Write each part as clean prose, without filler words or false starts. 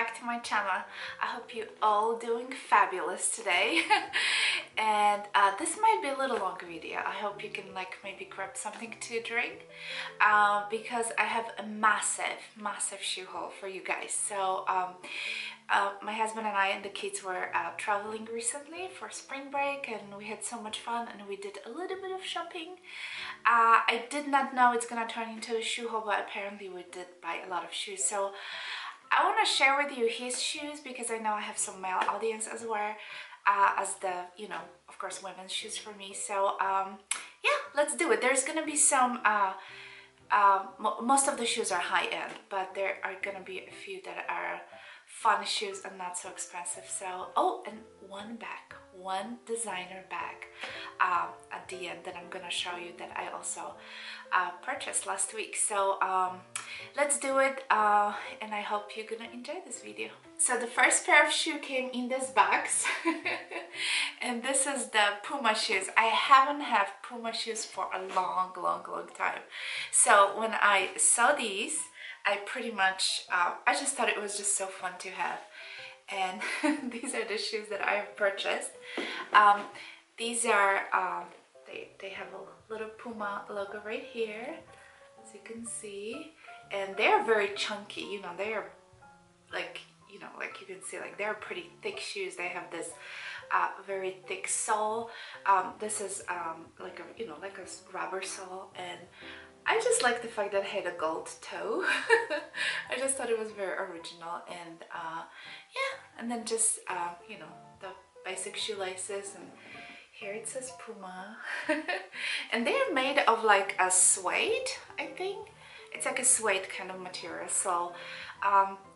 back to my channel. I hope you all doing fabulous today. And this might be a little longer video. I hope you can maybe grab something to drink because I have a massive shoe haul for you guys. So my husband and I and the kids were traveling recently for spring break, and we had so much fun and we did a little bit of shopping. I did not know it's gonna turn into a shoe haul, but apparently we did buy a lot of shoes. So I want to share with you his shoes because I know I have some male audience as well as the, of course, women's shoes for me. So yeah, let's do it. There's gonna be some most of the shoes are high-end, but there are gonna be a few that are fun shoes and not so expensive. So and one designer bag at the end that I'm gonna show you that I also purchased last week. So let's do it, and I hope you're gonna enjoy this video. So the first pair of shoe came in this box and this is the Puma shoes. I haven't had Puma shoes for a long time. So when I saw these, I pretty much I just thought it was just so fun to have. And these are the shoes that I have purchased. These are they have a little Puma logo right here, as you can see, and they're very chunky. They are like you can see, they're pretty thick shoes. They have this very thick sole. This is like a rubber sole, and I just like the fact that it had a gold toe. I just thought it was very original, and yeah, and then just the basic shoelaces, and here it says Puma. And they're made of like a suede, I think. It's like a suede kind of material. So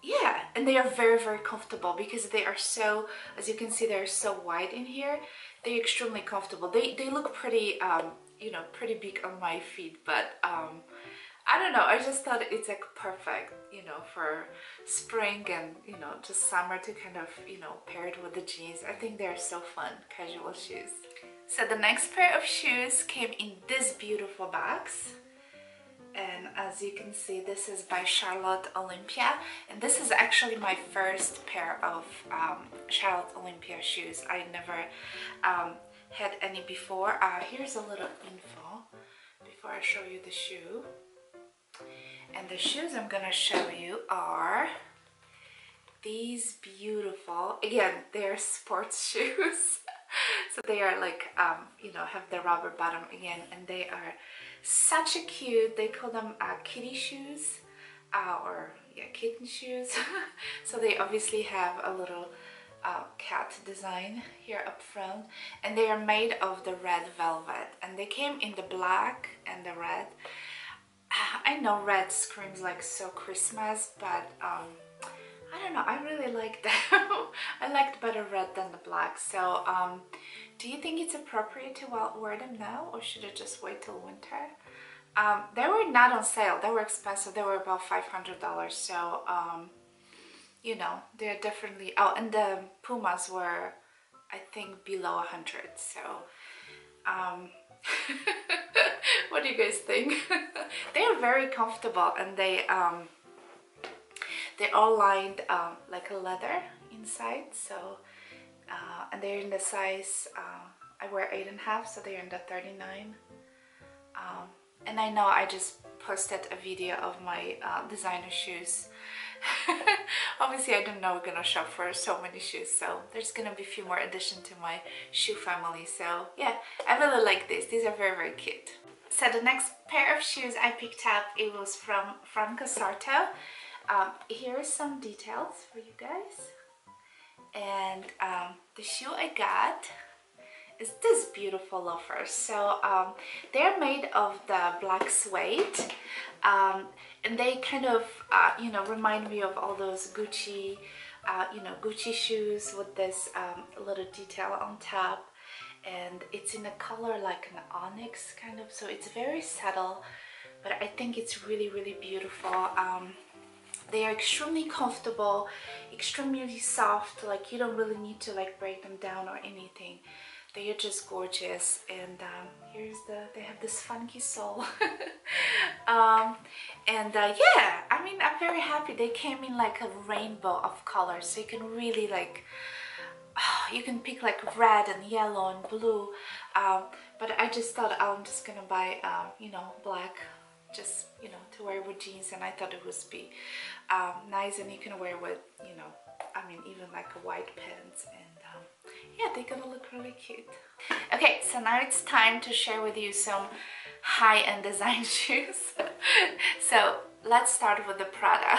yeah, and they are very comfortable because they are so, as you can see, they're so wide in here. They're extremely comfortable. They look pretty pretty big on my feet, but I don't know, I just thought it's like perfect, for spring and just summer to kind of pair it with the jeans. I think they're so fun, casual shoes. So the next pair of shoes came in this beautiful box, and as you can see, this is by Charlotte Olympia, and this is actually my first pair of Charlotte Olympia shoes. I never had any before. Here's a little info before I show you the shoe. And the shoes I'm gonna show you are these beautiful, again, they're sports shoes. So they are like, have the rubber bottom again, and they are such a cute, they call them kitty shoes, or yeah, kitten shoes. So they obviously have a little cat design here up front, and they are made of the red velvet, and they came in the black and the red. I know red screams like so Christmas, but I don't know, I really like them. I liked better red than the black. So do you think it's appropriate to wear them now, or should I just wait till winter? They were not on sale, they were expensive, they were about $500. So they're definitely, and the Pumas were, I think, below 100. So what do you guys think? They are very comfortable, and they're all lined like a leather inside. So and they're in the size, I wear 8.5, so they're in the 39. And I know I just posted a video of my designer shoes. Obviously I didn't know we're gonna shop for so many shoes, so there's gonna be a few more additions to my shoe family. So yeah, I really like these are very cute. So the next pair of shoes I picked up, it was from Franco Sarto. Here are some details for you guys, and the shoe I got is this beautiful loafers. So they're made of the black suede, and they kind of remind me of all those Gucci Gucci shoes with this little detail on top, and it's in a color like an onyx kind of, so it's very subtle, but I think it's really beautiful. They are extremely comfortable, extremely soft, like you don't really need to like break them down or anything. They are just gorgeous, and they have this funky sole. Yeah, I mean, I'm very happy. They came in like a rainbow of colors, so you can really like, you can pick like red and yellow and blue. But I just thought I'm just gonna buy, you know, black, just, you know, to wear with jeans, and I thought it would be nice, and you can wear with, you know, I mean, even like a white pants, and yeah, they're gonna look really cute. Okay, so now it's time to share with you some high-end design shoes. So let's start with the Prada.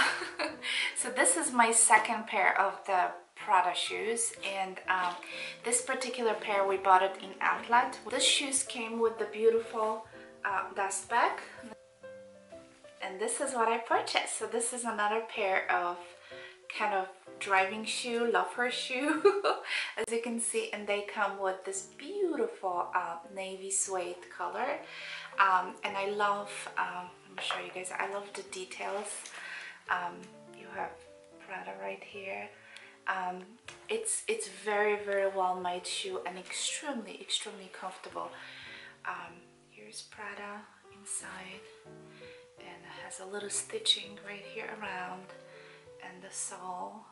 So this is my second pair of the Prada shoes, and this particular pair we bought it in outlet. This shoes came with the beautiful dust bag, and this is what I purchased. So this is another pair of kind of driving shoe, loafer shoe, as you can see, and they come with this beautiful navy suede color, and I love, let me show you guys, I love the details. You have Prada right here. It's very well made shoe and extremely comfortable. Here's Prada inside, and it has a little stitching right here around, and the sole.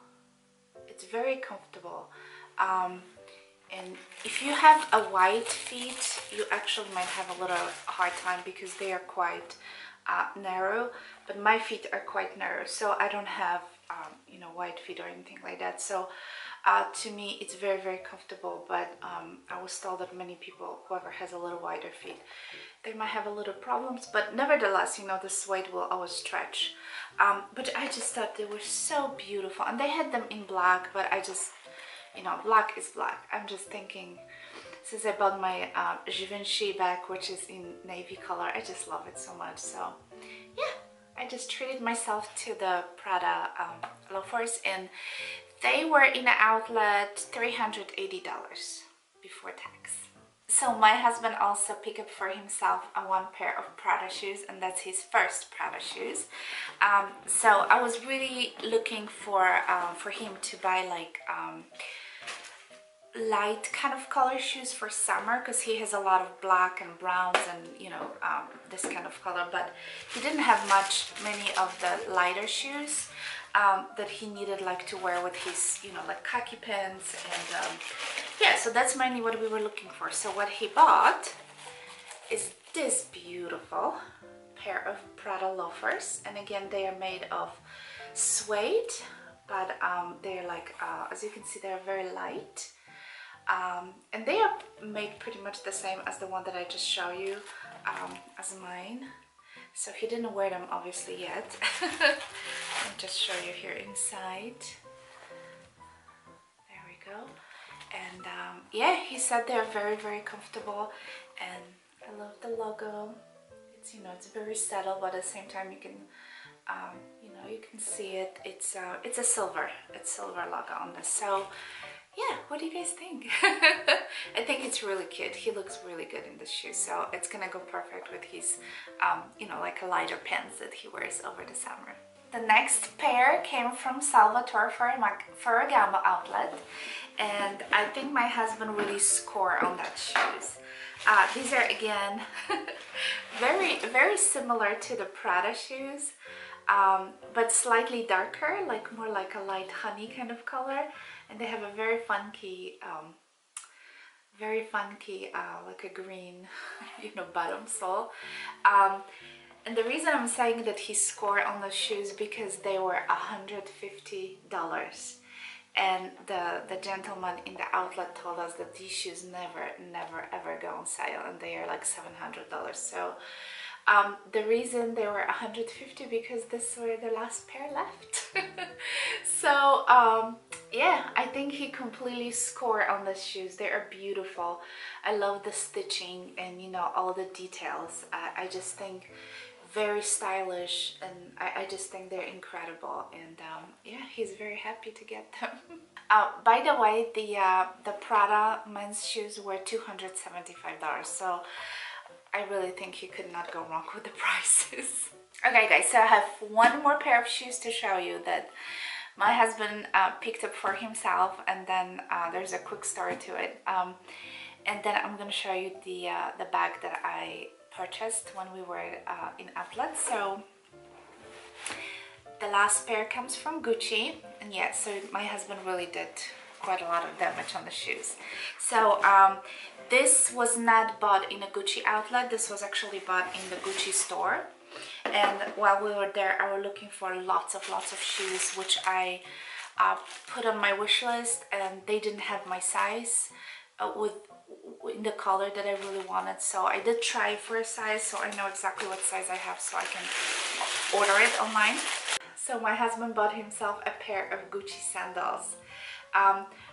It's very comfortable, and if you have a wide feet, you actually might have a little hard time because they are quite narrow, but my feet are quite narrow, so I don't have you know, wide feet or anything like that. So to me it's very comfortable, but I was told that many people, whoever has a little wider feet, they might have a little problems, but nevertheless, you know, the suede will always stretch. But I just thought they were so beautiful, and they had them in black, but I just, you know, black is black. I'm just thinking, since I bought my Givenchy bag, which is in navy color, I just love it so much. So yeah, I just treated myself to the Prada loafers, and they were in an outlet $380 before tax. So my husband also picked up for himself one pair of Prada shoes, and that's his first Prada shoes. So I was really looking for him to buy like light kind of color shoes for summer, because he has a lot of black and browns and, you know, this kind of color, but he didn't have many of the lighter shoes that he needed like to wear with his, you know, like khaki pants, and yeah, so that's mainly what we were looking for. So what he bought is this beautiful pair of Prada loafers, and again, they are made of suede, but they're like, as you can see, they're very light. And they are made pretty much the same as the one that I just showed you, as mine. So he didn't wear them obviously yet. I'll just show you here inside. There we go. And yeah, he said they're very comfortable, and I love the logo. It's, you know, it's very subtle, but at the same time you can, you know, you can see it. It's a silver logo on this. So yeah, what do you guys think? I think it's really cute. He looks really good in this shoe, so it's gonna go perfect with his, you know, like a lighter pants that he wears over the summer. The next pair came from Salvatore Ferragamo outlet, and I think my husband really scored on that shoes. These are again very similar to the Prada shoes, but slightly darker, like more like a light honey kind of color, and they have a very funky like a green, you know, bottom sole. And the reason I'm saying that he scored on the shoes because they were $150, and the gentleman in the outlet told us that these shoes never ever go on sale, and they are like $700. So the reason they were $150 because this were the last pair left. So yeah, I think he completely scored on the shoes. They are beautiful. I love the stitching and, you know, all the details. I just think very stylish, and I just think they're incredible, and yeah, he's very happy to get them. By the way, the Prada men's shoes were $275, so I really think you could not go wrong with the prices. Okay guys, so I have one more pair of shoes to show you that my husband picked up for himself, and then there's a quick story to it. and then I'm gonna show you the bag that I purchased when we were in outlet. So the last pair comes from Gucci, and yeah, so my husband really did quite a lot of damage on the shoes. So this was not bought in a Gucci outlet, this was actually bought in the Gucci store. And while we were there, I was looking for lots of shoes, which I put on my wish list, and they didn't have my size in the color that I really wanted. So I did try for a size, so I know exactly what size I have, so I can order it online. So my husband bought himself a pair of Gucci sandals.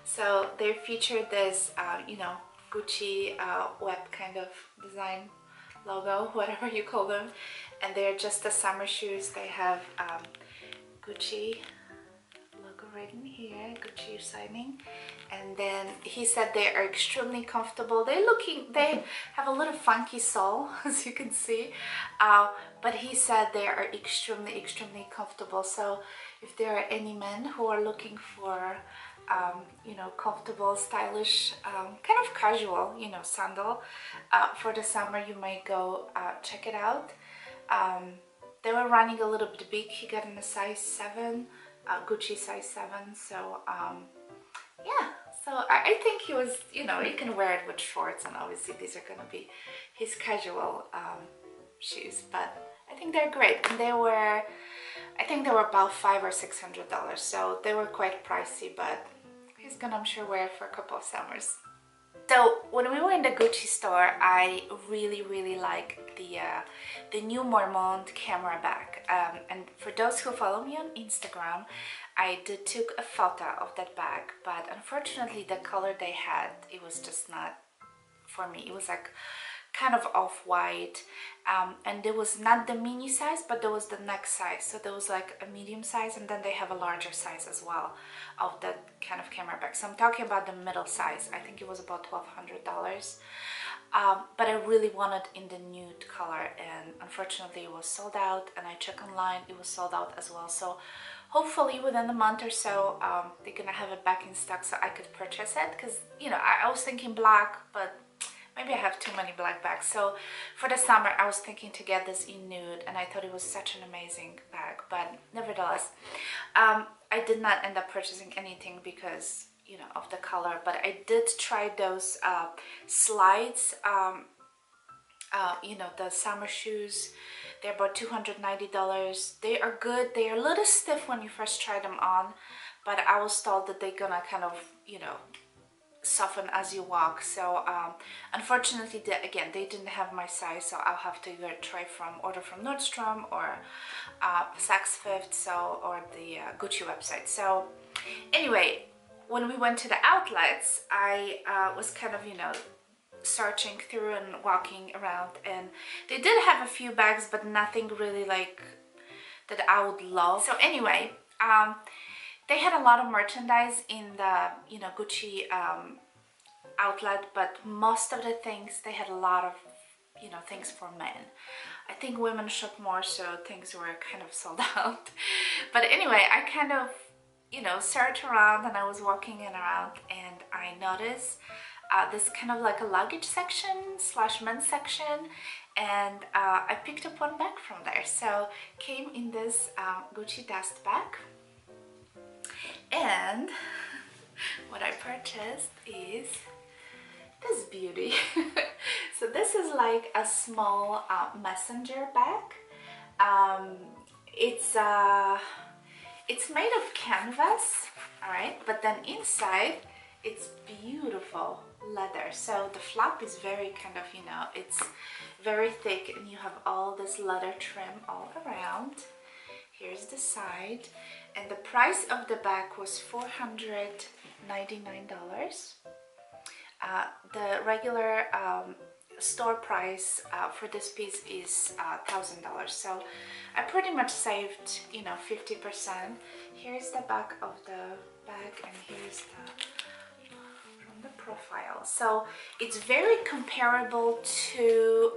So they feature this, you know, Gucci web kind of design logo, whatever you call them, and they're just the summer shoes. They have Gucci logo right in here, Gucci signing, and then he said they are extremely comfortable. They have a little funky sole, as you can see, but he said they are extremely comfortable. So if there are any men who are looking for you know, comfortable, stylish, kind of casual, you know, sandal for the summer, you might go check it out. They were running a little bit big. He got in a size 7, Gucci size 7. So yeah, so I think he was, you know, you can wear it with shorts, and obviously these are gonna be his casual shoes, but I think they're great. And they were, I think they were about $500 or $600, so they were quite pricey, but he's gonna, I'm sure, wear it for a couple of summers. So when we were in the Gucci store, I really like the new Marmont camera bag. And for those who follow me on Instagram, I took a photo of that bag, but unfortunately the color they had, it was just not for me. It was like kind of off-white, and there was not the mini size, but there was the next size. So there was like a medium size, and then they have a larger size as well of that kind of camera bag. So I'm talking about the middle size. I think it was about $1,200, but I really wanted in the nude color, and unfortunately it was sold out. And I checked online, it was sold out as well. So hopefully within a month or so, they're gonna have it back in stock so I could purchase it, because, you know, I was thinking black, but maybe I have too many black bags. So for the summer, I was thinking to get this in nude, and I thought it was such an amazing bag. But nevertheless, I did not end up purchasing anything because, you know, of the color. But I did try those slides, you know, the summer shoes. They're about $290. They are good. They are a little stiff when you first try them on, but I was told that they're gonna kind of, you know, soften as you walk. So unfortunately, again, they didn't have my size, so I'll have to either order from Nordstrom or Saks Fifth, so, or the Gucci website. So anyway, when we went to the outlets, I was kind of, you know, searching through and walking around, and they did have a few bags, but nothing really like that I would love. So anyway, they had a lot of merchandise in the, you know, Gucci outlet, but most of the things, they had a lot of, you know, things for men. I think women shop more, so things were kind of sold out. But anyway, I kind of, you know, searched around, and I was walking around, and I noticed this kind of like a luggage section / men's section, and I picked up one bag from there. So came in this Gucci dust bag, and what I purchased is this beauty. So this is like a small messenger bag. It's made of canvas, all right, but then inside it's beautiful leather. So the flap is very kind of, you know, it's very thick, and you have all this leather trim all around. Here's the side, and the price of the bag was $499. The regular store price for this piece is $1,000. So I pretty much saved, you know, 50%. Here's the back of the bag, and here's the profile. So it's very comparable to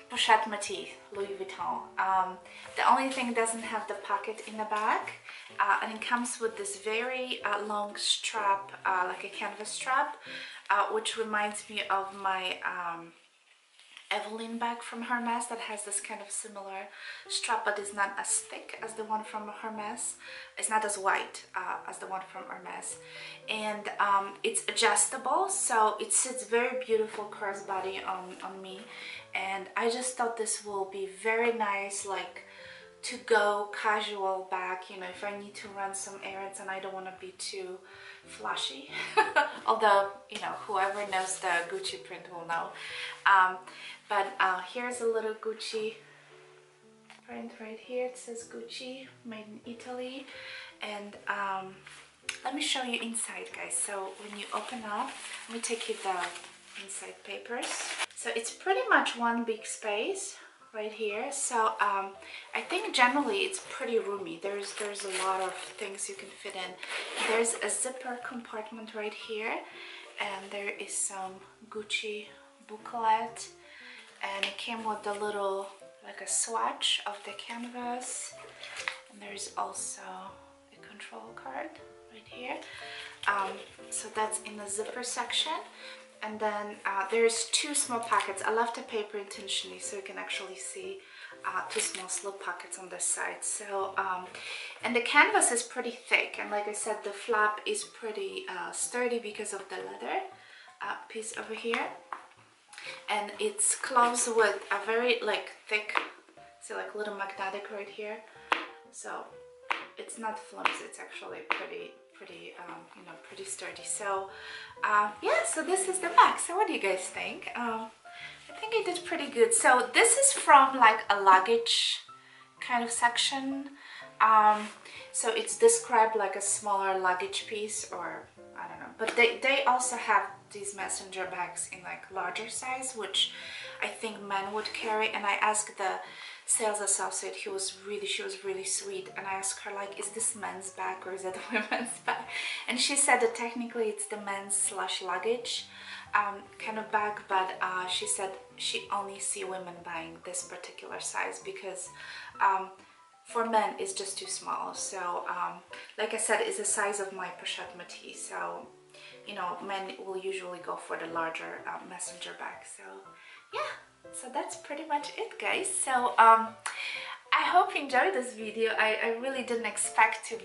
Pochette Métis, Louis Vuitton. The only thing, it doesn't have the pocket in the back, and it comes with this very long strap, like a canvas strap, which reminds me of my Evelyn bag from Hermes that has this kind of similar strap, but is not as thick as the one from Hermes. It's not as wide as the one from Hermes, and it's adjustable, so it sits very beautiful crossbody on me, and I just thought this will be very nice, like to go casual bag, you know, if I need to run some errands and I don't want to be too flashy. Although, you know, whoever knows the Gucci print will know. But here's a little Gucci print right here. It says Gucci, made in Italy. And let me show you inside, guys. So when you open up, let me take you the inside papers. So it's pretty much one big space right here. So I think generally it's pretty roomy. There's a lot of things you can fit in. There's a zipper compartment right here, and there is some Gucci booklet, and it came with a little, like a swatch of the canvas, and there's also a control card right here. So that's in the zipper section. And then there's two small pockets. I left the paper intentionally so you can actually see two small slip pockets on this side. So, and the canvas is pretty thick, and like I said, the flap is pretty sturdy because of the leather piece over here. And it's closed with a very like thick, see, like little magnetic right here. So it's not flimsy, it's actually pretty you know, pretty sturdy. So yeah, so this is the bag. So what do you guys think? I think I did pretty good. So this is from like a luggage kind of section. So it's described like a smaller luggage piece, or I don't know, but they also have these messenger bags in like larger size, which I think men would carry. And I asked the sales associate, she was really sweet, and I asked her, like, is this men's bag or is it a women's bag? And she said that technically it's the men's / luggage kind of bag, but she said she only see women buying this particular size because for men it's just too small. So like I said, it's the size of my pochette métis, so you know, men will usually go for the larger messenger bag. So yeah, so that's pretty much it, guys. So I hope you enjoyed this video. I really didn't expect to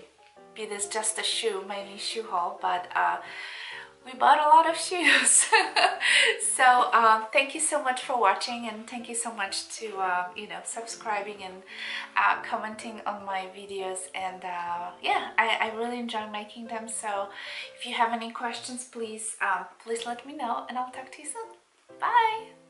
be this just a shoe, mini shoe haul, but we bought a lot of shoes. So thank you so much for watching, and thank you so much to you know, subscribing and commenting on my videos. And yeah, I really enjoy making them. So if you have any questions, please please let me know, and I'll talk to you soon. Bye.